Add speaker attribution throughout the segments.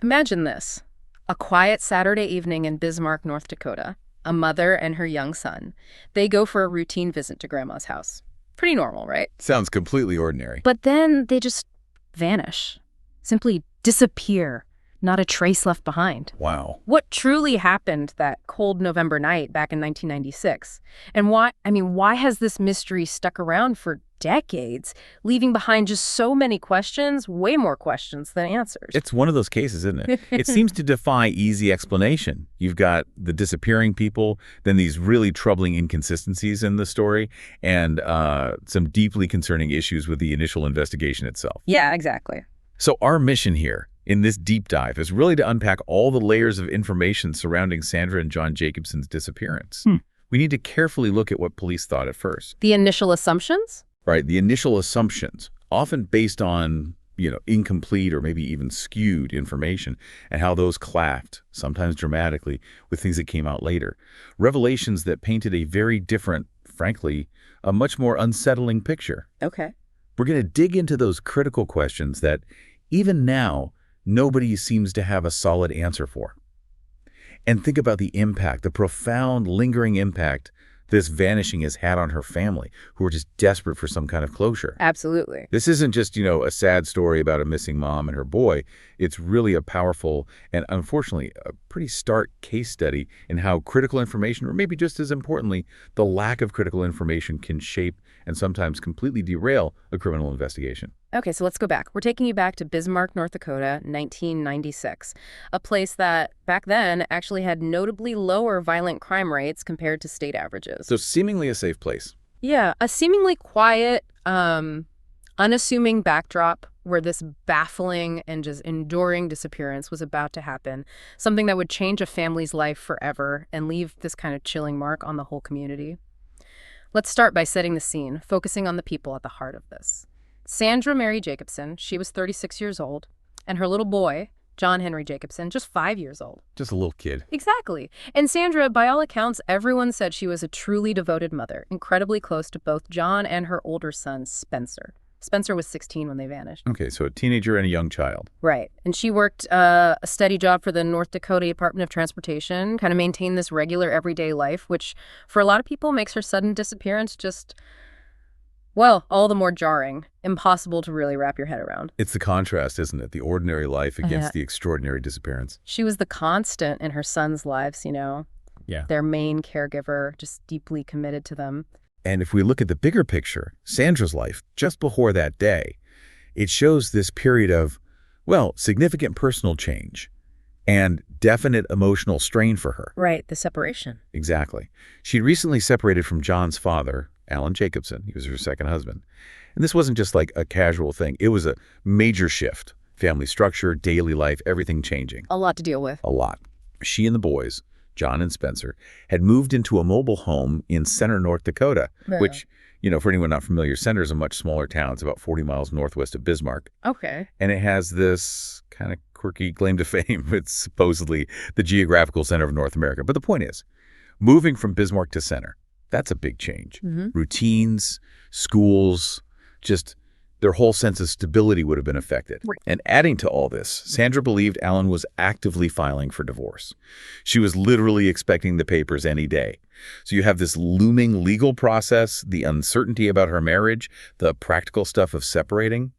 Speaker 1: Imagine this. A quiet Saturday evening in Bismarck, North Dakota. A mother and her young son. They go for a routine visit to Grandma's house. Pretty normal, right?
Speaker 2: Sounds completely ordinary.
Speaker 1: But then they just vanish. Simply disappear. Not a trace left behind.
Speaker 2: Wow.
Speaker 1: What truly happened that cold November night back in 1996? And why has this mystery stuck around for decades, leaving behind just so many questions, way more questions than answers?
Speaker 2: It's one of those cases, isn't it? It seems to defy easy explanation. You've got the disappearing people, then these really troubling inconsistencies in the story, and some deeply concerning issues with the initial investigation itself.
Speaker 1: Yeah, exactly.
Speaker 2: So our mission here in this deep dive is really to unpack all the layers of information surrounding Sandra and John Jacobson's disappearance. We need to carefully look at what police thought at first.
Speaker 1: The initial assumptions?
Speaker 2: Right, the initial assumptions, often based on, incomplete or maybe even skewed information, and how those clashed, sometimes dramatically, with things that came out later. Revelations that painted a very different, frankly, a much more unsettling picture.
Speaker 1: Okay.
Speaker 2: We're going to dig into those critical questions that, even now, nobody seems to have a solid answer for. And think about the impact, the profound, lingering impact this vanishing has had on her family, who are just desperate for some kind of closure.
Speaker 1: Absolutely.
Speaker 2: This isn't just, a sad story about a missing mom and her boy. It's really a powerful and, unfortunately, a pretty stark case study in how critical information, or maybe just as importantly, the lack of critical information, can shape and sometimes completely derail a criminal investigation.
Speaker 1: Okay, so let's go back. We're taking you back to Bismarck, North Dakota, 1996, a place that back then actually had notably lower violent crime rates compared to state averages.
Speaker 2: So seemingly a safe place.
Speaker 1: Yeah, a seemingly quiet, unassuming backdrop where this baffling and just enduring disappearance was about to happen, something that would change a family's life forever and leave this kind of chilling mark on the whole community. Let's start by setting the scene, focusing on the people at the heart of this. Sandra Mary Jacobson, she was 36 years old, and her little boy, John Henry Jacobson, just 5 years old.
Speaker 2: Just a little kid.
Speaker 1: Exactly. And Sandra, by all accounts, everyone said she was a truly devoted mother, incredibly close to both John and her older son, Spencer. Spencer was 16 when they vanished.
Speaker 2: Okay, so a teenager and a young child.
Speaker 1: Right. And she worked a steady job for the North Dakota Department of Transportation, kind of maintained this regular everyday life, which for a lot of people makes her sudden disappearance just, well, all the more jarring, impossible to really wrap your head around.
Speaker 2: It's the contrast, isn't it? The ordinary life against the extraordinary disappearance.
Speaker 1: She was the constant in her son's lives,
Speaker 2: Yeah.
Speaker 1: Their main caregiver, just deeply committed to them.
Speaker 2: And if we look at the bigger picture, Sandra's life, just before that day, it shows this period of, significant personal change and definite emotional strain for her.
Speaker 1: Right, the separation.
Speaker 2: Exactly. She'd recently separated from John's father, Alan Jacobson. He was her second husband. And this wasn't just like a casual thing. It was a major shift. Family structure, daily life, everything changing.
Speaker 1: A lot to deal with.
Speaker 2: A lot. She and the boys, John and Spencer, had moved into a mobile home in Center, North Dakota, which, for anyone not familiar, Center is a much smaller town. It's about 40 miles northwest of Bismarck.
Speaker 1: Okay.
Speaker 2: And it has this kind of quirky claim to fame. It's supposedly the geographical center of North America. But the point is, moving from Bismarck to Center, that's a big change. Routines, schools, just their whole sense of stability would have been affected. Right. And adding to all this, Sandra believed Alan was actively filing for divorce. She was literally expecting the papers any day. So you have this looming legal process, the uncertainty about her marriage, the practical stuff of separating.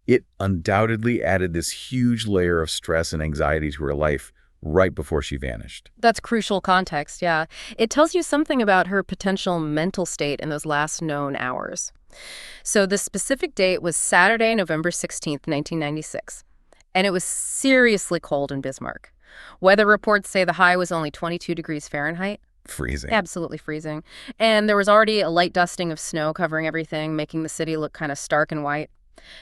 Speaker 2: It undoubtedly added this huge layer of stress and anxiety to her life right before she vanished.
Speaker 1: That's crucial context, yeah. It tells you something about her potential mental state in those last known hours. So the specific date was Saturday, November 16th, 1996. And it was seriously cold in Bismarck. Weather reports say the high was only 22 degrees Fahrenheit.
Speaker 2: Freezing.
Speaker 1: Absolutely freezing. And there was already a light dusting of snow covering everything, making the city look kind of stark and white.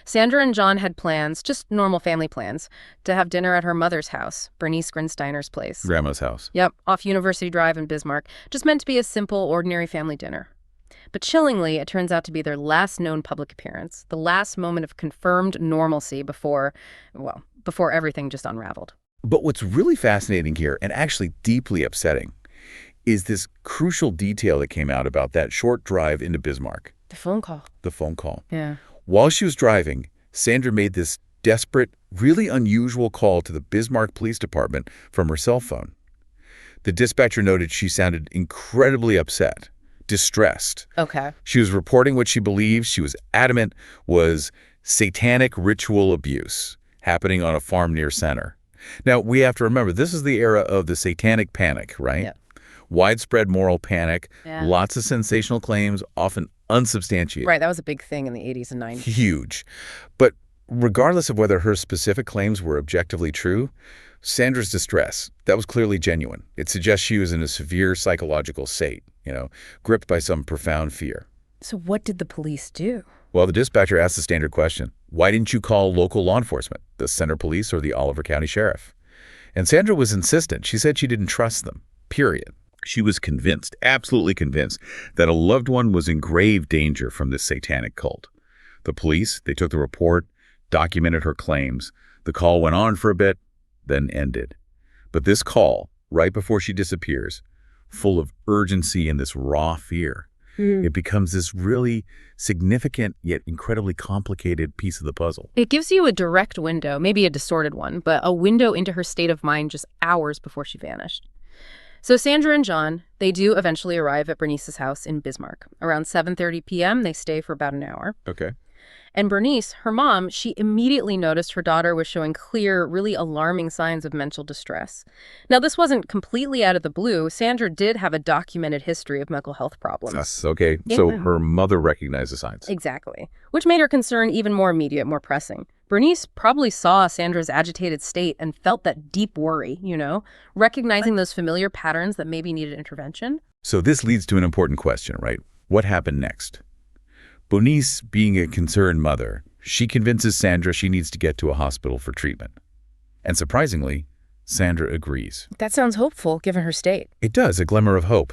Speaker 1: Sandra and John had plans, just normal family plans, to have dinner at her mother's house, Bernice Grinsteiner's place.
Speaker 2: Grandma's house.
Speaker 1: Yep, off University Drive in Bismarck. Just meant to be a simple, ordinary family dinner. But chillingly, it turns out to be their last known public appearance, the last moment of confirmed normalcy before everything just unraveled.
Speaker 2: But what's really fascinating here, and actually deeply upsetting, is this crucial detail that came out about that short drive into Bismarck.
Speaker 1: The phone call.
Speaker 2: The phone call.
Speaker 1: Yeah.
Speaker 2: While she was driving, Sandra made this desperate, really unusual call to the Bismarck Police Department from her cell phone. The dispatcher noted she sounded incredibly upset, distressed.
Speaker 1: Okay.
Speaker 2: She was reporting what she believed, she was adamant, was satanic ritual abuse happening on a farm near Center. Now, we have to remember, this is the era of the satanic panic, right?
Speaker 1: Yeah.
Speaker 2: Widespread moral panic,
Speaker 1: Yeah.
Speaker 2: lots of sensational claims, often unsubstantiated.
Speaker 1: Right, that was a big thing in the 80s and 90s.
Speaker 2: Huge. But regardless of whether her specific claims were objectively true, Sandra's distress, that was clearly genuine. It suggests she was in a severe psychological state, gripped by some profound fear.
Speaker 1: So what did the police do?
Speaker 2: Well, the dispatcher asked the standard question, why didn't you call local law enforcement, the Center Police or the Oliver County Sheriff? And Sandra was insistent. She said she didn't trust them, period. She was convinced, absolutely convinced, that a loved one was in grave danger from this satanic cult. The police, they took the report, documented her claims. The call went on for a bit, then ended. But this call, right before she disappears, full of urgency and this raw fear, it becomes this really significant yet incredibly complicated piece of the puzzle.
Speaker 1: It gives you a direct window, maybe a distorted one, but a window into her state of mind just hours before she vanished. So Sandra and John, they do eventually arrive at Bernice's house in Bismarck. Around 7:30 p.m., they stay for about an hour.
Speaker 2: Okay.
Speaker 1: And Bernice, her mom, she immediately noticed her daughter was showing clear, really alarming signs of mental distress. Now, this wasn't completely out of the blue. Sandra did have a documented history of mental health problems.
Speaker 2: Yes, okay. So her mother recognized the signs.
Speaker 1: Exactly. Which made her concern even more immediate, more pressing. Bernice probably saw Sandra's agitated state and felt that deep worry, recognizing those familiar patterns that maybe needed intervention.
Speaker 2: So this leads to an important question, right? What happened next? Bernice, being a concerned mother, she convinces Sandra she needs to get to a hospital for treatment. And surprisingly, Sandra agrees.
Speaker 1: That sounds hopeful, given her state.
Speaker 2: It does, a glimmer of hope.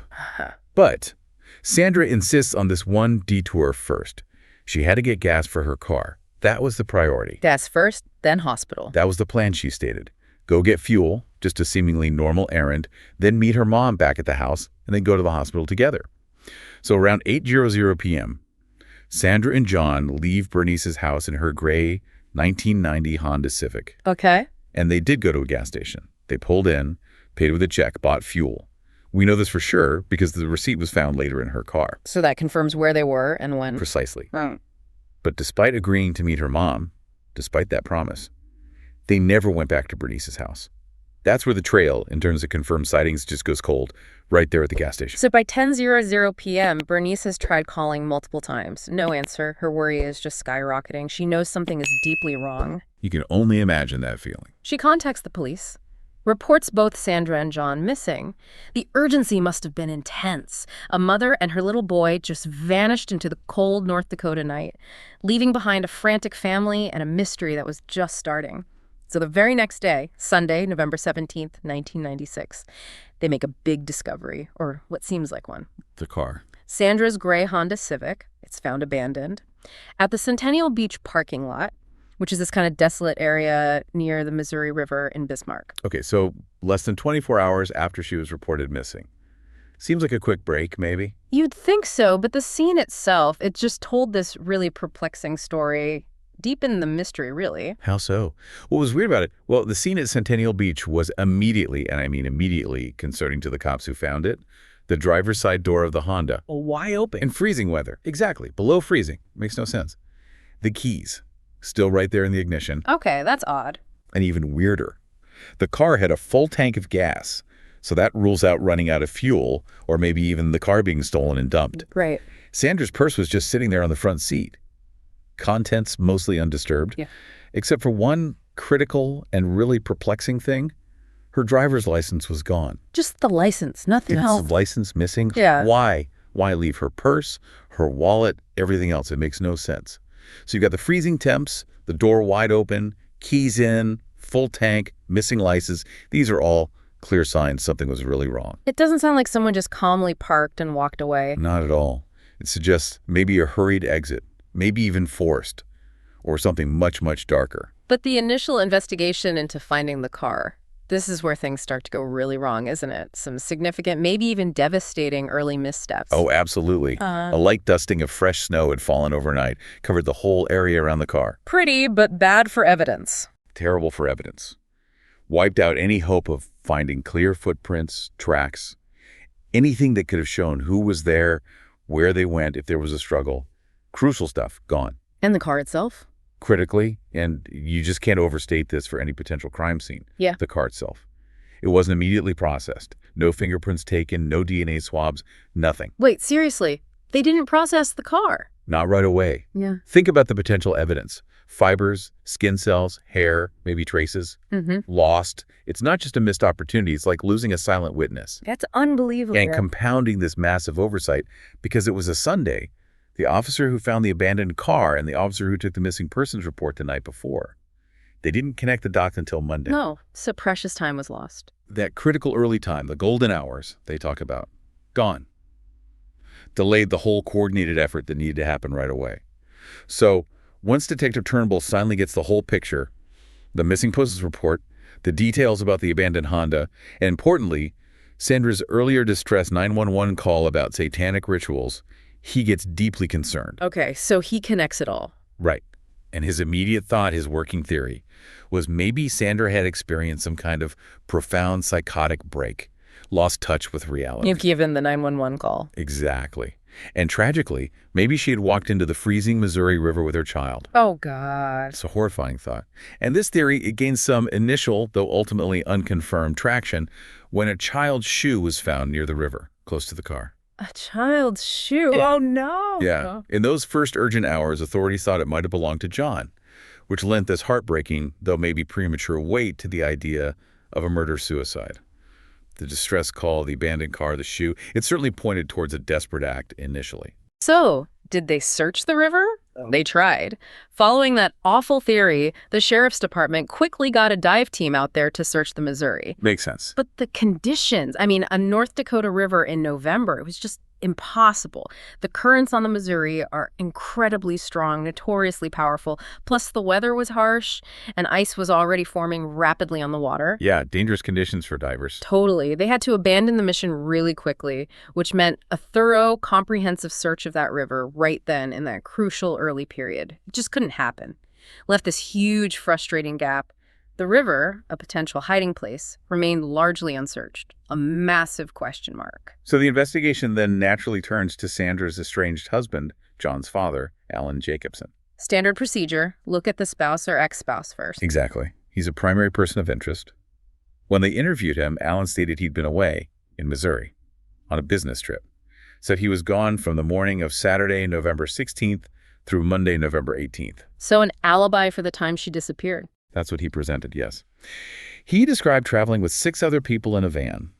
Speaker 2: But Sandra insists on this one detour first. She had to get gas for her car. That was the priority.
Speaker 1: Gas first, then hospital.
Speaker 2: That was the plan, she stated. Go get fuel, just a seemingly normal errand, then meet her mom back at the house, and then go to the hospital together. So around 8:00 p.m., Sandra and John leave Bernice's house in her gray 1990 Honda Civic.
Speaker 1: Okay.
Speaker 2: And they did go to a gas station. They pulled in, paid with a check, bought fuel. We know this for sure because the receipt was found later in her car.
Speaker 1: So that confirms where they were and when.
Speaker 2: Precisely.
Speaker 1: Oh.
Speaker 2: But despite agreeing to meet her mom, despite that promise, they never went back to Bernice's house. That's where the trail, in terms of confirmed sightings, just goes cold, right there at the gas station.
Speaker 1: So by 10:00 p.m., Bernice has tried calling multiple times. No answer. Her worry is just skyrocketing. She knows something is deeply wrong.
Speaker 2: You can only imagine that feeling.
Speaker 1: She contacts the police, reports both Sandra and John missing. The urgency must have been intense. A mother and her little boy just vanished into the cold North Dakota night, leaving behind a frantic family and a mystery that was just starting. So the very next day, Sunday, November 17th, 1996, they make a big discovery, or what seems like one.
Speaker 2: The car.
Speaker 1: Sandra's gray Honda Civic, it's found abandoned, at the Centennial Beach parking lot, which is this kind of desolate area near the Missouri River in Bismarck.
Speaker 2: Okay, so less than 24 hours after she was reported missing. Seems like a quick break, maybe?
Speaker 1: You'd think so, but the scene itself, it just told this really perplexing story. Deep in the mystery, really.
Speaker 2: How so? What was weird about it? Well, the scene at Centennial Beach was immediately, and I mean immediately, concerning to the cops who found it. The driver's side door of the Honda, wide open. In freezing weather. Exactly. Below freezing. Makes no sense. The keys, still right there in the ignition.
Speaker 1: Okay, that's odd.
Speaker 2: And even weirder, the car had a full tank of gas, so that rules out running out of fuel, or maybe even the car being stolen and dumped.
Speaker 1: Right.
Speaker 2: Sandra's purse was just sitting there on the front seat. Contents mostly undisturbed, except for one critical and really perplexing thing. Her driver's license was gone.
Speaker 1: Just the license, nothing else.
Speaker 2: It's license missing?
Speaker 1: Yeah.
Speaker 2: Why? Why leave her purse, her wallet, everything else? It makes no sense. So you've got the freezing temps, the door wide open, keys in, full tank, missing license. These are all clear signs something was really wrong.
Speaker 1: It doesn't sound like someone just calmly parked and walked away.
Speaker 2: Not at all. It suggests maybe a hurried exit. Maybe even forced, or something much, much darker.
Speaker 1: But the initial investigation into finding the car, This is where things start to go really wrong, isn't it? Some significant, maybe even devastating early missteps.
Speaker 2: Oh, absolutely. A light dusting of fresh snow had fallen overnight, covered the whole area around the car.
Speaker 1: Pretty, but bad for evidence.
Speaker 2: Terrible for evidence. Wiped out any hope of finding clear footprints, tracks, anything that could have shown who was there, where they went if there was a struggle. Crucial stuff, gone.
Speaker 1: And the car itself?
Speaker 2: Critically, and you just can't overstate this for any potential crime scene,
Speaker 1: Yeah.
Speaker 2: the car itself. It wasn't immediately processed. No fingerprints taken, no DNA swabs, nothing.
Speaker 1: Wait, seriously? They didn't process the car?
Speaker 2: Not right away.
Speaker 1: Yeah.
Speaker 2: Think about the potential evidence. Fibers, skin cells, hair, maybe traces. Lost. It's not just a missed opportunity. It's like losing a silent witness.
Speaker 1: That's unbelievable.
Speaker 2: And compounding this massive oversight, because it was a Sunday, the officer who found the abandoned car and the officer who took the missing persons report the night before, they didn't connect the dots until Monday.
Speaker 1: No, so precious time was lost.
Speaker 2: That critical early time, the golden hours they talk about, gone. Delayed the whole coordinated effort that needed to happen right away. So once Detective Turnbull finally gets the whole picture, the missing persons report, the details about the abandoned Honda, and importantly, Sandra's earlier distress 911 call about satanic rituals, he gets deeply concerned.
Speaker 1: Okay, so he connects it all.
Speaker 2: Right. And his immediate thought, his working theory, was maybe Sandra had experienced some kind of profound psychotic break, lost touch with reality.
Speaker 1: Given the 911 call.
Speaker 2: Exactly. And tragically, maybe she had walked into the freezing Missouri River with her child.
Speaker 1: Oh, God.
Speaker 2: It's a horrifying thought. And this theory, it gained some initial, though ultimately unconfirmed, traction when a child's shoe was found near the river, close to the car.
Speaker 1: A child's shoe? Oh, no.
Speaker 2: Yeah. In those first urgent hours, authorities thought it might have belonged to John, which lent this heartbreaking, though maybe premature, weight to the idea of a murder-suicide. The distress call, the abandoned car, the shoe, it certainly pointed towards a desperate act initially.
Speaker 1: So, did they search the river? They tried. Following that awful theory, the sheriff's department quickly got a dive team out there to search the Missouri.
Speaker 2: Makes sense.
Speaker 1: But the conditions, a North Dakota river in November, it was just impossible. The currents on the Missouri are incredibly strong, notoriously powerful. Plus, the weather was harsh, and ice was already forming rapidly on the water.
Speaker 2: Yeah, dangerous conditions for divers.
Speaker 1: Totally. They had to abandon the mission really quickly, which meant a thorough, comprehensive search of that river right then in that crucial early period. It just couldn't happen. Left this huge, frustrating gap. The river, a potential hiding place, remained largely unsearched, a massive question mark.
Speaker 2: So the investigation then naturally turns to Sandra's estranged husband, John's father, Alan Jacobson.
Speaker 1: Standard procedure, look at the spouse or ex-spouse first.
Speaker 2: Exactly. He's a primary person of interest. When they interviewed him, Alan stated he'd been away in Missouri on a business trip. Said he was gone from the morning of Saturday, November 16th through Monday, November 18th.
Speaker 1: So an alibi for the time she disappeared.
Speaker 2: That's what he presented, yes. He described traveling with 6 other people in a van,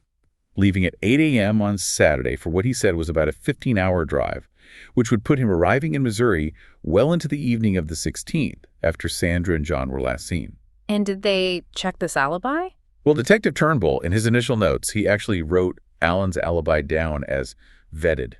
Speaker 2: leaving at 8 a.m. on Saturday for what he said was about a 15-hour drive, which would put him arriving in Missouri well into the evening of the 16th, after Sandra and John were last seen.
Speaker 1: And did they check this alibi?
Speaker 2: Well, Detective Turnbull, in his initial notes, he actually wrote Alan's alibi down as vetted,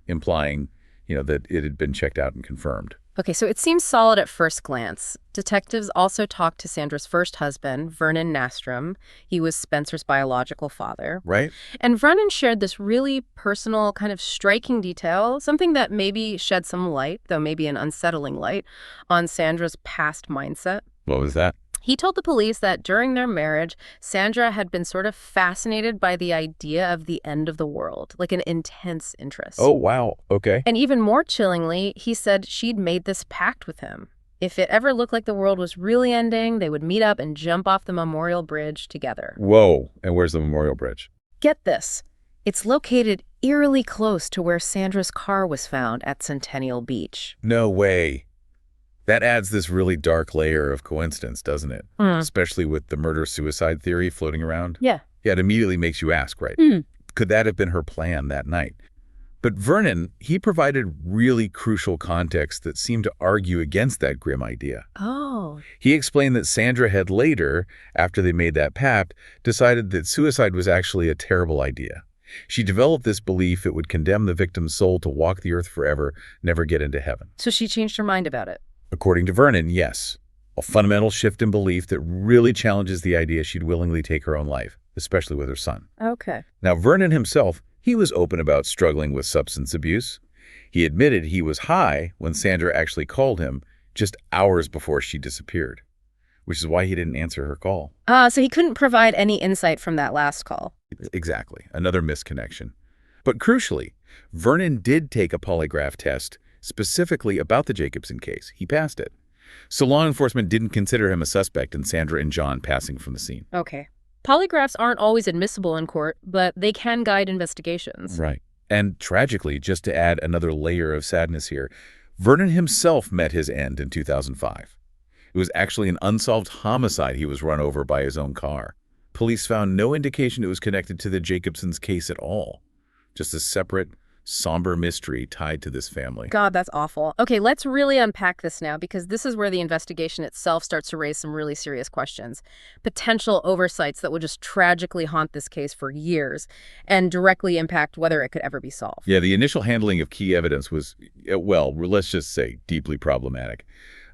Speaker 2: implying, that it had been checked out and confirmed.
Speaker 1: Okay, so it seems solid at first glance. Detectives also talked to Sandra's first husband, Vernon Nastrom. He was Spencer's biological father.
Speaker 2: Right.
Speaker 1: And Vernon shared this really personal, kind of striking detail, something that maybe shed some light, though maybe an unsettling light, on Sandra's past mindset.
Speaker 2: What was that?
Speaker 1: He told the police that during their marriage, Sandra had been sort of fascinated by the idea of the end of the world, like an intense interest.
Speaker 2: Oh, wow. Okay.
Speaker 1: And even more chillingly, he said she'd made this pact with him. If it ever looked like the world was really ending, they would meet up and jump off the Memorial Bridge together.
Speaker 2: Whoa. And where's the Memorial Bridge?
Speaker 1: Get this. It's located eerily close to where Sandra's car was found at Centennial Beach.
Speaker 2: No way. That adds this really dark layer of coincidence, doesn't it? Especially with the murder-suicide theory floating around.
Speaker 1: Yeah.
Speaker 2: Yeah, it immediately makes you ask, right? Could that have been her plan that night? But Vernon, he provided really crucial context that seemed to argue against that grim idea.
Speaker 1: Oh.
Speaker 2: He explained that Sandra had later, after they made that pact, decided that suicide was actually a terrible idea. She developed this belief it would condemn the victim's soul to walk the earth forever, never get into heaven.
Speaker 1: So she changed her mind about it.
Speaker 2: According to Vernon, yes. A fundamental shift in belief that really challenges the idea she'd willingly take her own life, especially with her son.
Speaker 1: Okay.
Speaker 2: Now, Vernon himself, he was open about struggling with substance abuse. He admitted he was high when Sandra actually called him just hours before she disappeared, which is why he didn't answer her call.
Speaker 1: So he couldn't provide any insight from that last call.
Speaker 2: Exactly. Another misconnection. But crucially, Vernon did take a polygraph test specifically about the Jacobson case. He passed it. So law enforcement didn't consider him a suspect in Sandra and John passing from the scene.
Speaker 1: Okay. Polygraphs aren't always admissible in court, but they can guide investigations.
Speaker 2: Right. And tragically, just to add another layer of sadness here, Vernon himself met his end in 2005. It was actually an unsolved homicide. He was run over by his own car. Police found no indication it was connected to the Jacobsons' case at all. Just a separate, somber mystery tied to this family.
Speaker 1: God, that's awful. Okay, let's really unpack this now, because this is where the investigation itself starts to raise some really serious questions. Potential oversights that will just tragically haunt this case for years and directly impact whether it could ever be solved.
Speaker 2: Yeah, the initial handling of key evidence was, well, let's just say deeply problematic.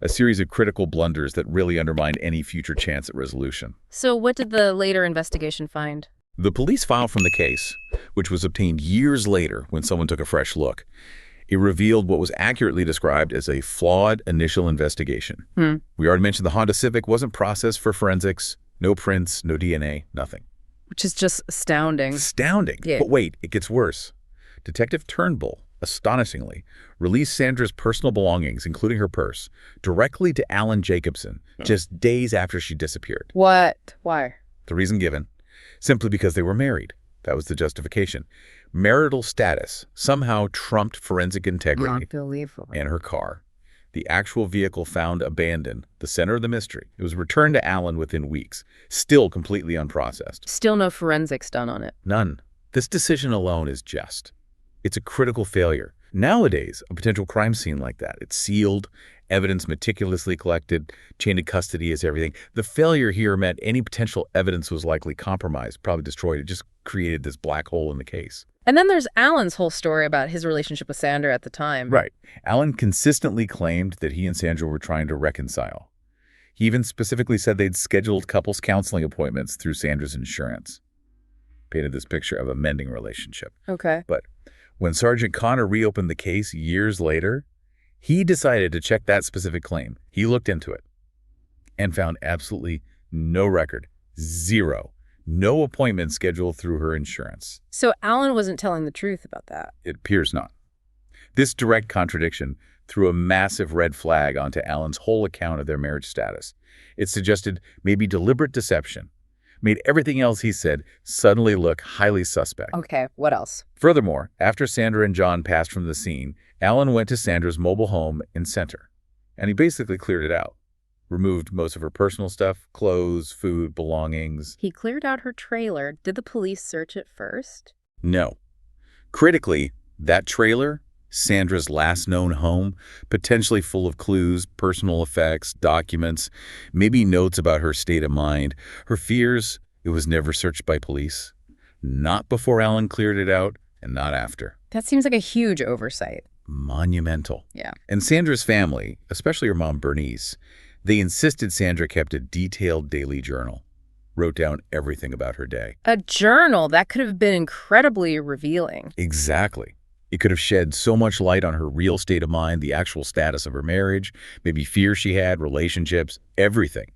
Speaker 2: A series of critical blunders that really undermined any future chance at resolution.
Speaker 1: So what did the later investigation find?
Speaker 2: The police file from the case, which was obtained years later when someone took a fresh look, it revealed what was accurately described as a flawed initial investigation. We already mentioned the Honda Civic wasn't processed for forensics, no prints, no DNA, nothing.
Speaker 1: Which is just astounding.
Speaker 2: Astounding.
Speaker 1: Yeah.
Speaker 2: But wait, it gets worse. Detective Turnbull, astonishingly, released Sandra's personal belongings, including her purse, directly to Alan Jacobson just days after she disappeared.
Speaker 1: What? Why?
Speaker 2: The reason given? Simply because they were married. That was the justification. Marital status somehow trumped forensic integrity
Speaker 1: Unbelievable.
Speaker 2: and her car. The actual vehicle found abandoned, the center of the mystery. It was returned to Alan within weeks, still completely unprocessed.
Speaker 1: Still no forensics done on it.
Speaker 2: None. This decision alone is just. It's a critical failure. Nowadays, a potential crime scene like that, it's sealed, evidence meticulously collected, chain of custody is everything. The failure here meant any potential evidence was likely compromised, probably destroyed. It just created this black hole in the case.
Speaker 1: And then there's Alan's whole story about his relationship with Sandra at the time.
Speaker 2: Right. Alan consistently claimed that he and Sandra were trying to reconcile. He even specifically said they'd scheduled couples counseling appointments through Sandra's insurance. Painted this picture of a mending relationship.
Speaker 1: Okay.
Speaker 2: But when Sergeant Connor reopened the case years later, he decided to check that specific claim. He looked into it and found absolutely no record, zero, no appointment scheduled through her insurance.
Speaker 1: So Alan wasn't telling the truth about that.
Speaker 2: It appears not. This direct contradiction threw a massive red flag onto Alan's whole account of their marriage status. It suggested maybe deliberate deception, made everything else he said suddenly look highly suspect.
Speaker 1: Okay, what else?
Speaker 2: Furthermore, after Sandra and John passed from the scene, Alan went to Sandra's mobile home in Center, and he basically cleared it out. Removed most of her personal stuff, clothes, food, belongings.
Speaker 1: He cleared out her trailer. Did the police search it first?
Speaker 2: No. Critically, that trailer, Sandra's last known home, potentially full of clues, personal effects, documents, maybe notes about her state of mind, her fears, it was never searched by police. Not before Alan cleared it out, and not after.
Speaker 1: That seems like a huge oversight.
Speaker 2: Monumental.
Speaker 1: Yeah.
Speaker 2: And Sandra's family, especially her mom Bernice, they insisted Sandra kept a detailed daily journal, wrote down everything about her day.
Speaker 1: A journal that could have been incredibly revealing.
Speaker 2: Exactly. It could have shed so much light on her real state of mind, the actual status of her marriage, maybe fears she had, relationships, everything.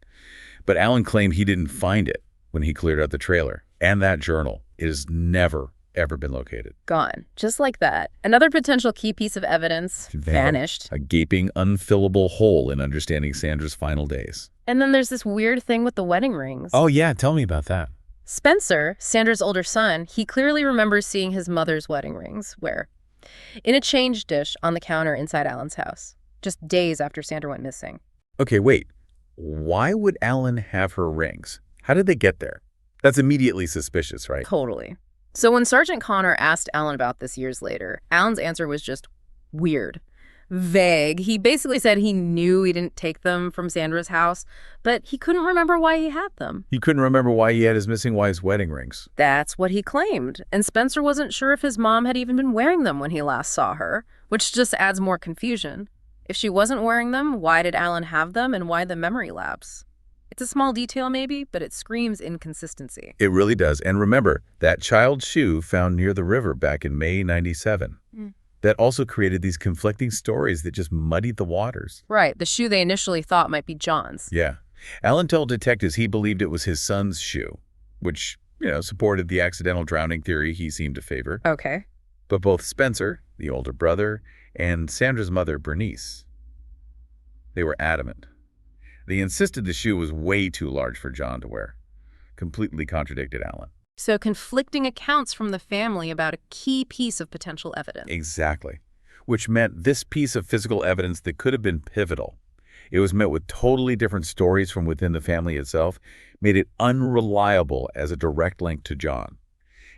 Speaker 2: But Alan claimed he didn't find it when he cleared out the trailer. And that journal is never, ever been located.
Speaker 1: Gone. Just like that. Another potential key piece of evidence vanished.
Speaker 2: A gaping, unfillable hole in understanding Sandra's final days.
Speaker 1: And then there's this weird thing with the wedding rings.
Speaker 2: Oh, yeah. Tell me about that.
Speaker 1: Spencer, Sandra's older son, he clearly remembers seeing his mother's wedding rings, where? In a change dish on the counter inside Alan's house, just days after Sandra went missing.
Speaker 2: Okay, wait. Why would Alan have her rings? How did they get there? That's immediately suspicious, right?
Speaker 1: Totally. So when Sergeant Connor asked Alan about this years later, Alan's answer was just weird, vague. He basically said he knew he didn't take them from Sandra's house, but he couldn't remember why he had them.
Speaker 2: He couldn't remember why he had his missing wife's wedding rings.
Speaker 1: That's what he claimed. And Spencer wasn't sure if his mom had even been wearing them when he last saw her, which just adds more confusion. If she wasn't wearing them, why did Alan have them, and why the memory lapse? It's a small detail maybe, but it screams inconsistency.
Speaker 2: It really does. And remember, that child's shoe found near the river back in May '97. That also created these conflicting stories that just muddied the waters.
Speaker 1: Right, the shoe they initially thought might be John's.
Speaker 2: Yeah. Alan told detectives he believed it was his son's shoe, which, supported the accidental drowning theory he seemed to favor.
Speaker 1: Okay.
Speaker 2: But both Spencer, the older brother, and Sandra's mother, Bernice, they were adamant. They insisted the shoe was way too large for John to wear. Completely contradicted Alan.
Speaker 1: So conflicting accounts from the family about a key piece of potential evidence.
Speaker 2: Exactly. Which meant this piece of physical evidence that could have been pivotal. It was met with totally different stories from within the family itself, made it unreliable as a direct link to John.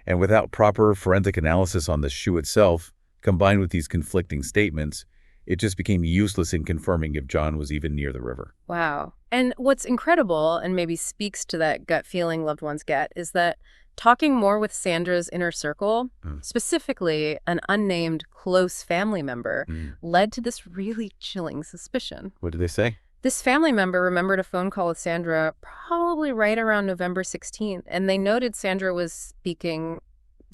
Speaker 2: And without proper forensic analysis on the shoe itself, combined with these conflicting statements, it just became useless in confirming if John was even near the river.
Speaker 1: Wow. And what's incredible, and maybe speaks to that gut feeling loved ones get, is that talking more with Sandra's inner circle, specifically an unnamed close family member, led to this really chilling suspicion.
Speaker 2: What did they say?
Speaker 1: This family member remembered a phone call with Sandra probably right around November 16th, and they noted Sandra was speaking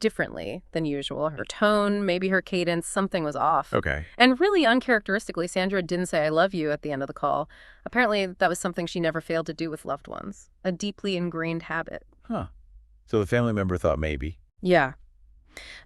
Speaker 1: differently than usual. Her tone, maybe her cadence, something was off.
Speaker 2: Okay.
Speaker 1: And really uncharacteristically, Sandra didn't say, "I love you" at the end of the call. Apparently, that was something she never failed to do with loved ones, a deeply ingrained habit.
Speaker 2: Huh. So the family member thought maybe.
Speaker 1: Yeah.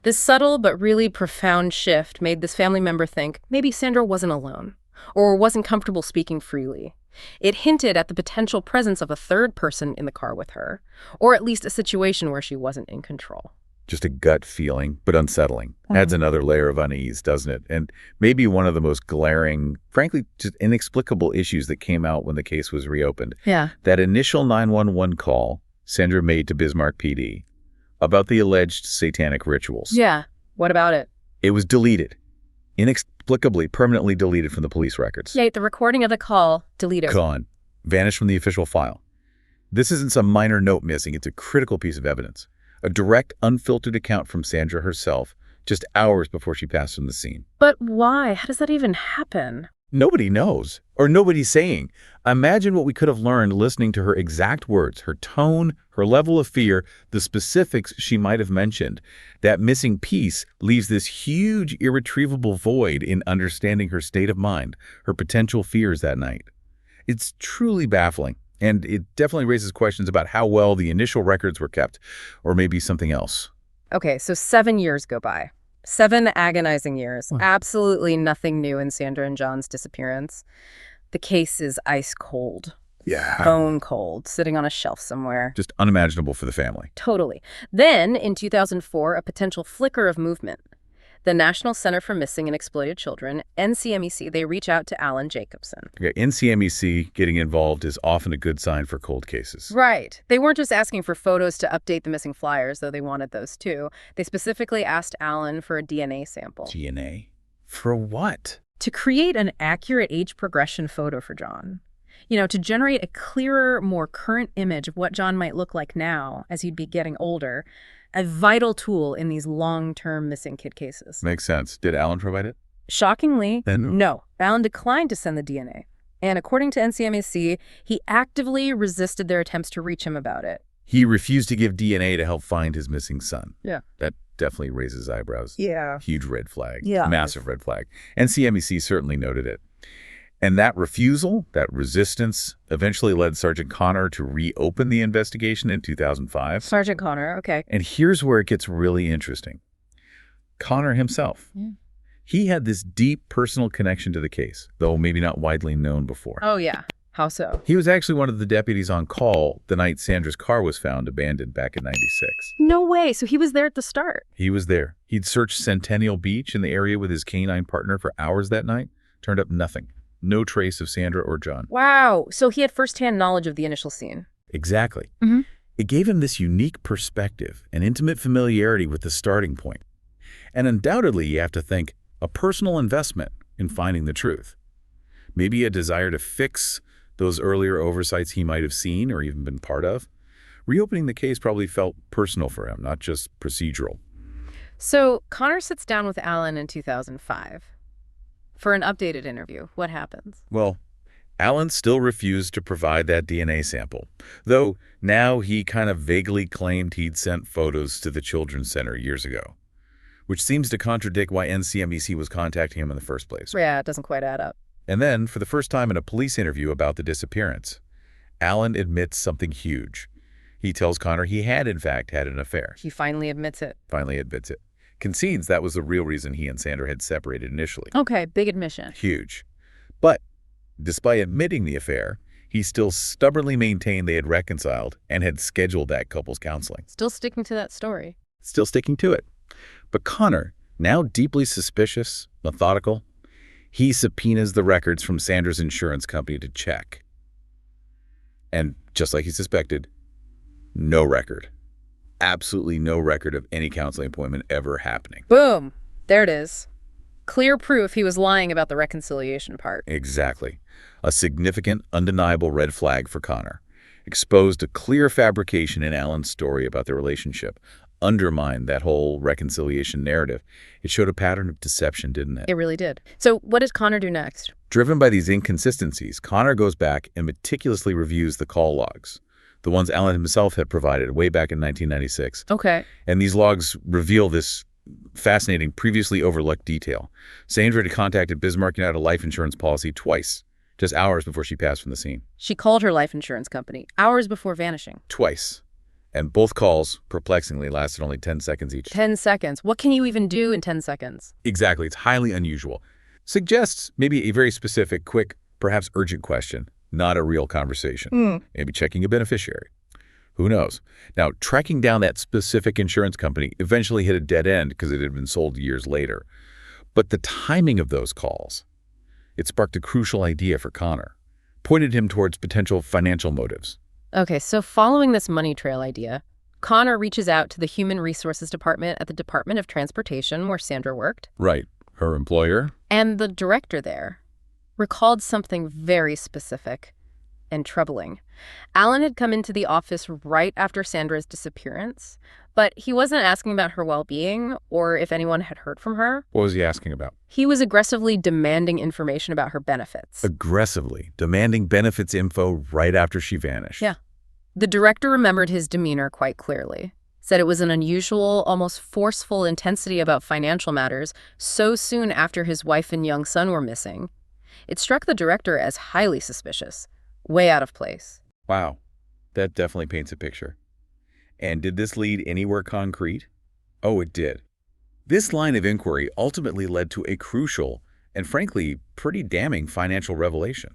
Speaker 1: This subtle but really profound shift made this family member think maybe Sandra wasn't alone or wasn't comfortable speaking freely. It hinted at the potential presence of a third person in the car with her, or at least a situation where she wasn't in control.
Speaker 2: Just a gut feeling, but unsettling. Adds another layer of unease, doesn't it? And maybe one of the most glaring, frankly, just inexplicable issues that came out when the case was reopened.
Speaker 1: Yeah.
Speaker 2: That initial 911 call Sandra made to Bismarck PD about the alleged satanic rituals.
Speaker 1: Yeah. What about it?
Speaker 2: It was deleted. Inexplicably, permanently deleted from the police records.
Speaker 1: Yeah, the recording of the call, deleted.
Speaker 2: Gone. Vanished from the official file. This isn't some minor note missing. It's a critical piece of evidence. A direct, unfiltered account from Sandra herself, just hours before she passed from the scene.
Speaker 1: But why? How does that even happen?
Speaker 2: Nobody knows, or nobody's saying. Imagine what we could have learned listening to her exact words, her tone, her level of fear, the specifics she might have mentioned. That missing piece leaves this huge, irretrievable void in understanding her state of mind, her potential fears that night. It's truly baffling, and it definitely raises questions about how well the initial records were kept, or maybe something else.
Speaker 1: Okay, so 7 years go by. 7 agonizing years. Absolutely nothing new in Sandra and John's disappearance. The case is ice cold.
Speaker 2: Yeah.
Speaker 1: Bone cold, sitting on a shelf somewhere.
Speaker 2: Just unimaginable for the family.
Speaker 1: Totally. Then, in 2004, a potential flicker of movement. The National Center for Missing and Exploited Children, NCMEC, they reach out to Alan Jacobson.
Speaker 2: Okay, NCMEC getting involved is often a good sign for cold cases.
Speaker 1: Right. They weren't just asking for photos to update the missing flyers, though they wanted those too. They specifically asked Alan for a DNA sample.
Speaker 2: DNA? For what?
Speaker 1: To create an accurate age progression photo for John. To generate a clearer, more current image of what John might look like now as he'd be getting older. A vital tool in these long-term missing kid cases.
Speaker 2: Makes sense. Did Alan provide it?
Speaker 1: Shockingly, no. Alan declined to send the DNA. And according to NCMEC, he actively resisted their attempts to reach him about it.
Speaker 2: He refused to give DNA to help find his missing son.
Speaker 1: Yeah.
Speaker 2: That definitely raises eyebrows.
Speaker 1: Yeah.
Speaker 2: Huge red flag.
Speaker 1: Yeah.
Speaker 2: Massive red flag. NCMEC certainly noted it. And that refusal, that resistance, eventually led Sergeant Connor to reopen the investigation in 2005.
Speaker 1: Sergeant Connor, okay.
Speaker 2: And here's where it gets really interesting. Connor himself. Yeah. He had this deep personal connection to the case, though maybe not widely known before.
Speaker 1: Oh, yeah. How so?
Speaker 2: He was actually one of the deputies on call the night Sandra's car was found abandoned back in '96.
Speaker 1: No way. So he was there at the start.
Speaker 2: He was there. He'd searched Centennial Beach in the area with his canine partner for hours that night. Turned up nothing. No trace of Sandra or John.
Speaker 1: Wow. So he had firsthand knowledge of the initial scene.
Speaker 2: Exactly.
Speaker 1: Mm-hmm.
Speaker 2: It gave him this unique perspective, an intimate familiarity with the starting point. And undoubtedly, you have to think, a personal investment in finding the truth. Maybe a desire to fix those earlier oversights he might have seen or even been part of. Reopening the case probably felt personal for him, not just procedural.
Speaker 1: So Connor sits down with Alan in 2005. For an updated interview, what happens?
Speaker 2: Well, Alan still refused to provide that DNA sample, though now he kind of vaguely claimed he'd sent photos to the Children's Center years ago, which seems to contradict why NCMEC was contacting him in the first place.
Speaker 1: Yeah, it doesn't quite add up.
Speaker 2: And then, for the first time in a police interview about the disappearance, Alan admits something huge. He tells Connor he had, in fact, had an affair.
Speaker 1: He finally admits it.
Speaker 2: Finally admits it. Concedes that was the real reason he and Sandra had separated initially.
Speaker 1: Okay, big admission.
Speaker 2: Huge. But despite admitting the affair, he still stubbornly maintained they had reconciled and had scheduled that couple's counseling.
Speaker 1: Still sticking to that story.
Speaker 2: Still sticking to it. But Connor, now deeply suspicious, methodical, he subpoenas the records from Sandra's insurance company to check. And just like he suspected, no record. Absolutely no record of any counseling appointment ever happening.
Speaker 1: Boom! There it is. Clear proof he was lying about the reconciliation part.
Speaker 2: Exactly. A significant, undeniable red flag for Connor. Exposed a clear fabrication in Alan's story about their relationship. Undermined that whole reconciliation narrative. It showed a pattern of deception, didn't it?
Speaker 1: It really did. So what does Connor do next?
Speaker 2: Driven by these inconsistencies, Connor goes back and meticulously reviews the call logs, the ones Alan himself had provided way back in 1996.
Speaker 1: Okay.
Speaker 2: And these logs reveal this fascinating, previously overlooked detail. Sandra had contacted Bismarck United Life Insurance policy twice, just hours before she passed from the scene.
Speaker 1: She called her life insurance company hours before vanishing.
Speaker 2: Twice. And both calls, perplexingly, lasted only 10 seconds each.
Speaker 1: 10 seconds. What can you even do in 10 seconds?
Speaker 2: Exactly. It's highly unusual. Suggests maybe a very specific, quick, perhaps urgent question, not a real conversation. Maybe checking a beneficiary. Who knows? Now, tracking down that specific insurance company eventually hit a dead end because it had been sold years later. But the timing of those calls, it sparked a crucial idea for Connor, pointed him towards potential financial motives.
Speaker 1: Okay, so following this money trail idea, Connor reaches out to the Human Resources Department at the Department of Transportation where Sandra worked.
Speaker 2: Right. Her employer?
Speaker 1: And the director there recalled something very specific and troubling. Alan had come into the office right after Sandra's disappearance, but he wasn't asking about her well-being or if anyone had heard from her.
Speaker 2: What was he asking about?
Speaker 1: He was aggressively demanding information about her benefits.
Speaker 2: Aggressively demanding benefits info right after she vanished.
Speaker 1: Yeah. The director remembered his demeanor quite clearly. Said it was an unusual, almost forceful intensity about financial matters so soon after his wife and young son were missing. It struck the director as highly suspicious, way out of place.
Speaker 2: Wow. That definitely paints a picture. And did this lead anywhere concrete? Oh, it did. This line of inquiry ultimately led to a crucial and, frankly, pretty damning financial revelation.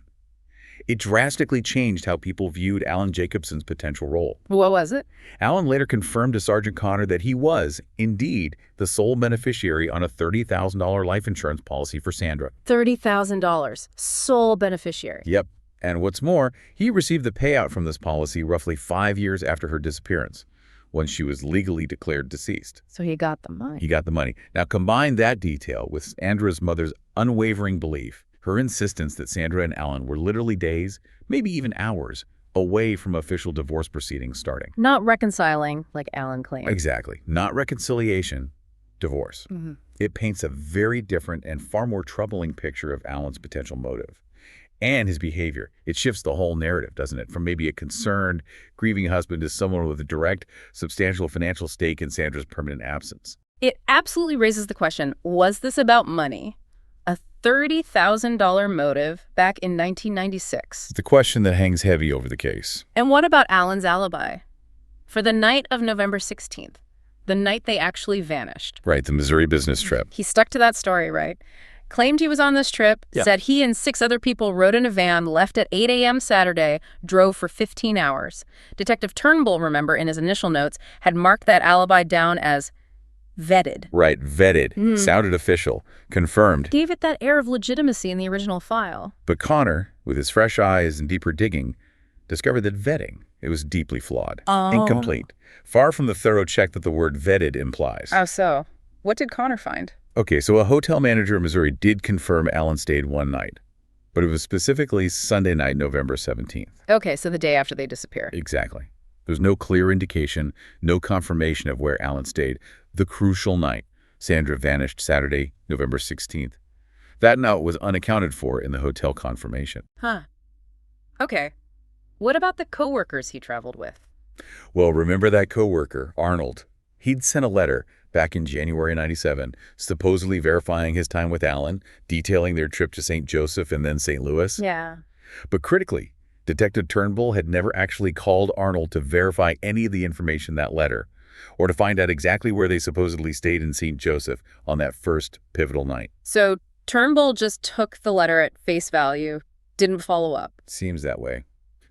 Speaker 2: It drastically changed how people viewed Alan Jacobson's potential role.
Speaker 1: What was it?
Speaker 2: Alan later confirmed to Sergeant Connor that he was, indeed, the sole beneficiary on a $30,000 life insurance policy for Sandra.
Speaker 1: $30,000. Sole beneficiary.
Speaker 2: Yep. And what's more, he received the payout from this policy roughly 5 years after her disappearance, when she was legally declared deceased.
Speaker 1: So he got the money.
Speaker 2: He got the money. Now combine that detail with Sandra's mother's unwavering belief, her insistence that Sandra and Alan were literally days, maybe even hours, away from official divorce proceedings starting.
Speaker 1: Not reconciling, like Alan claimed.
Speaker 2: Exactly. Not reconciliation, divorce. It paints a very different and far more troubling picture of Alan's potential motive. And his behavior. It shifts the whole narrative, doesn't it? From maybe a concerned, grieving husband to someone with a direct, substantial financial stake in Sandra's permanent absence.
Speaker 1: It absolutely raises the question, was this about money? A $30,000 motive back in 1996.
Speaker 2: It's a question that hangs heavy over the case.
Speaker 1: And what about Alan's alibi? For the night of November 16th, the night they actually vanished.
Speaker 2: Right, the Missouri business trip.
Speaker 1: He stuck to that story, right? Claimed he was on this trip, said he and 6 other people rode in a van, left at 8 a.m. Saturday, drove for 15 hours. Detective Turnbull, remember, in his initial notes, had marked that alibi down as vetted.
Speaker 2: Right, vetted. Sounded official. Confirmed.
Speaker 1: Gave it that air of legitimacy in the original file.
Speaker 2: But Connor, with his fresh eyes and deeper digging, discovered that vetting, it was deeply flawed. Incomplete. Far from the thorough check that the word vetted implies.
Speaker 1: How so? What did Connor find?
Speaker 2: Okay, so a hotel manager in Missouri did confirm Alan stayed one night, but it was specifically Sunday night, November 17th.
Speaker 1: Okay, so the day after they disappeared.
Speaker 2: Exactly. There's no clear indication, no confirmation of where Alan stayed. The crucial night. Sandra vanished Saturday, November 16th. That note was unaccounted for in the hotel confirmation.
Speaker 1: Huh. Okay. What about the coworkers he traveled with?
Speaker 2: Well, remember that coworker, Arnold? He'd sent a letter back in January 97, supposedly verifying his time with Alan, detailing their trip to St. Joseph and then St. Louis.
Speaker 1: Yeah.
Speaker 2: But critically, Detective Turnbull had never actually called Arnold to verify any of the information in that letter, or to find out exactly where they supposedly stayed in St. Joseph on that first pivotal night.
Speaker 1: So Turnbull just took the letter at face value, didn't follow up.
Speaker 2: Seems that way.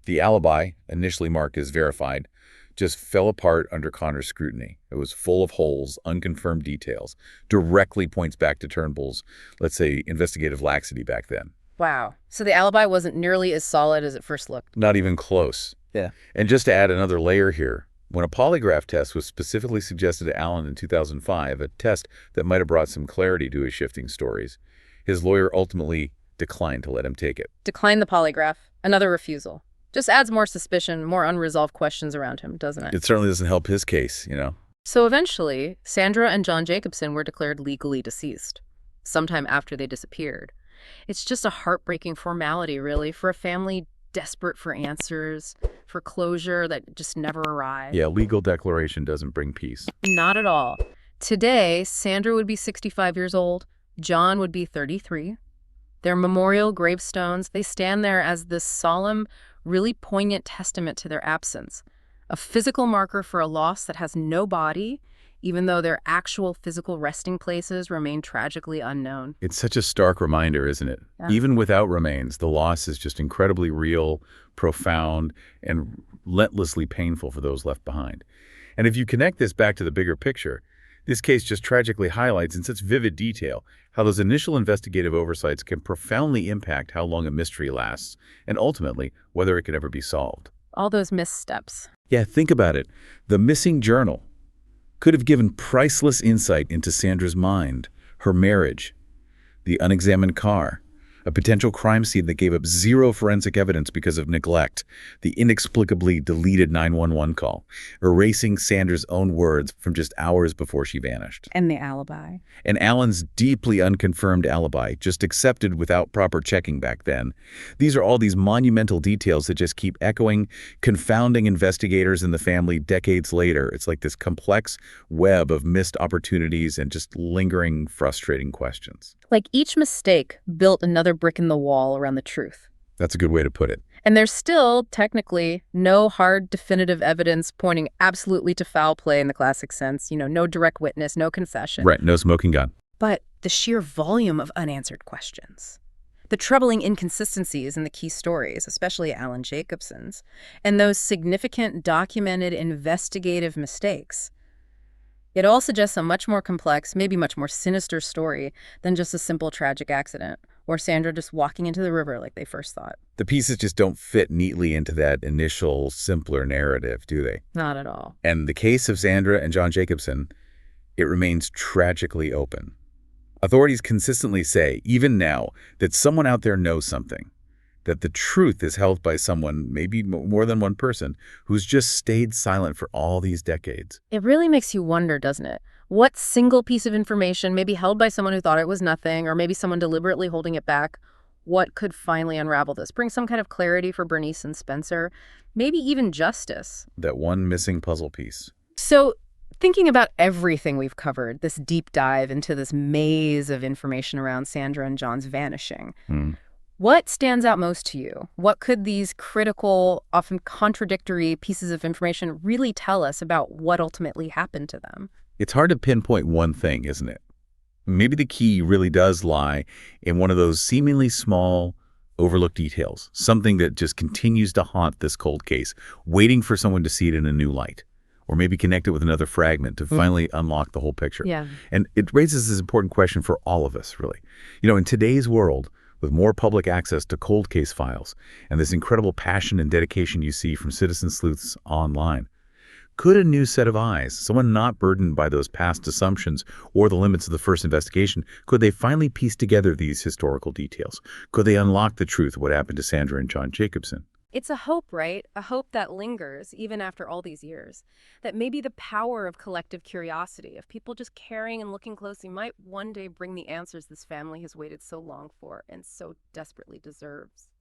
Speaker 2: The alibi, initially marked as verified, just fell apart under Connor's scrutiny. It was full of holes, unconfirmed details, directly points back to Turnbull's, let's say, investigative laxity back then.
Speaker 1: Wow. So the alibi wasn't nearly as solid as it first looked.
Speaker 2: Not even close.
Speaker 1: Yeah.
Speaker 2: And just to add another layer here, when a polygraph test was specifically suggested to Allen in 2005, a test that might have brought some clarity to his shifting stories, his lawyer ultimately declined to let him take it.
Speaker 1: Declined the polygraph. Another refusal. Just adds more suspicion, more unresolved questions around him, doesn't it?
Speaker 2: It certainly doesn't help his case, you know.
Speaker 1: So eventually, Sandra and John Jacobson were declared legally deceased, sometime after they disappeared. It's just a heartbreaking formality, really, for a family desperate for answers, for closure that just never arrived.
Speaker 2: Yeah, legal declaration doesn't bring peace.
Speaker 1: Not at all. Today, Sandra would be 65 years old. John would be 33. Their memorial gravestones, they stand there as this solemn, really poignant testament to their absence. A physical marker for a loss that has no body, even though their actual physical resting places remain tragically unknown.
Speaker 2: It's such a stark reminder, isn't it?
Speaker 1: Yeah.
Speaker 2: Even without remains, the loss is just incredibly real, profound, and relentlessly painful for those left behind. And if you connect this back to the bigger picture, this case just tragically highlights in such vivid detail how those initial investigative oversights can profoundly impact how long a mystery lasts, and ultimately, whether it can ever be solved.
Speaker 1: All those missteps.
Speaker 2: Yeah, think about it. The missing journal could have given priceless insight into Sandra's mind, her marriage, the unexamined car, a potential crime scene that gave up zero forensic evidence because of neglect, the inexplicably deleted 911 call, erasing Sandra's own words from just hours before she vanished.
Speaker 1: And the alibi.
Speaker 2: And Alan's deeply unconfirmed alibi, just accepted without proper checking back then. These are all these monumental details that just keep echoing, confounding investigators and the family decades later. It's like this complex web of missed opportunities and just lingering, frustrating questions.
Speaker 1: Like each mistake built another brick in the wall around the truth.
Speaker 2: That's a good way to put it.
Speaker 1: And there's still, technically, no hard, definitive evidence pointing absolutely to foul play in the classic sense. You know, no direct witness, no confession.
Speaker 2: Right, no smoking gun.
Speaker 1: But the sheer volume of unanswered questions, the troubling inconsistencies in the key stories, especially Alan Jacobson's, and those significant documented investigative mistakes, it all suggests a much more complex, maybe much more sinister story than just a simple tragic accident, or Sandra just walking into the river like they first thought.
Speaker 2: The pieces just don't fit neatly into that initial, simpler narrative, do they?
Speaker 1: Not at all.
Speaker 2: And the case of Sandra and John Jacobson, it remains tragically open. Authorities consistently say, even now, that someone out there knows something, that the truth is held by someone, maybe more than one person, who's just stayed silent for all these decades.
Speaker 1: It really makes you wonder, doesn't it? What single piece of information, maybe held by someone who thought it was nothing, or maybe someone deliberately holding it back, what could finally unravel this? Bring some kind of clarity for Bernice and Spencer, maybe even justice.
Speaker 2: That one missing puzzle piece.
Speaker 1: So, thinking about everything we've covered, this deep dive into this maze of information around Sandra and John's vanishing, what stands out most to you? What could these critical, often contradictory pieces of information really tell us about what ultimately happened to them?
Speaker 2: It's hard to pinpoint one thing, isn't it? Maybe the key really does lie in one of those seemingly small, overlooked details, something that just continues to haunt this cold case, waiting for someone to see it in a new light, or maybe connect it with another fragment to finally unlock the whole picture.
Speaker 1: Yeah.
Speaker 2: And it raises this important question for all of us, really. You know, in today's world, with more public access to cold case files and this incredible passion and dedication you see from citizen sleuths online, could a new set of eyes, someone not burdened by those past assumptions or the limits of the first investigation, could they finally piece together these historical details? Could they unlock the truth of what happened to Sandra and John Jacobson?
Speaker 1: It's a hope, right? A hope that lingers even after all these years. That maybe the power of collective curiosity, of people just caring and looking closely, might one day bring the answers this family has waited so long for and so desperately deserves.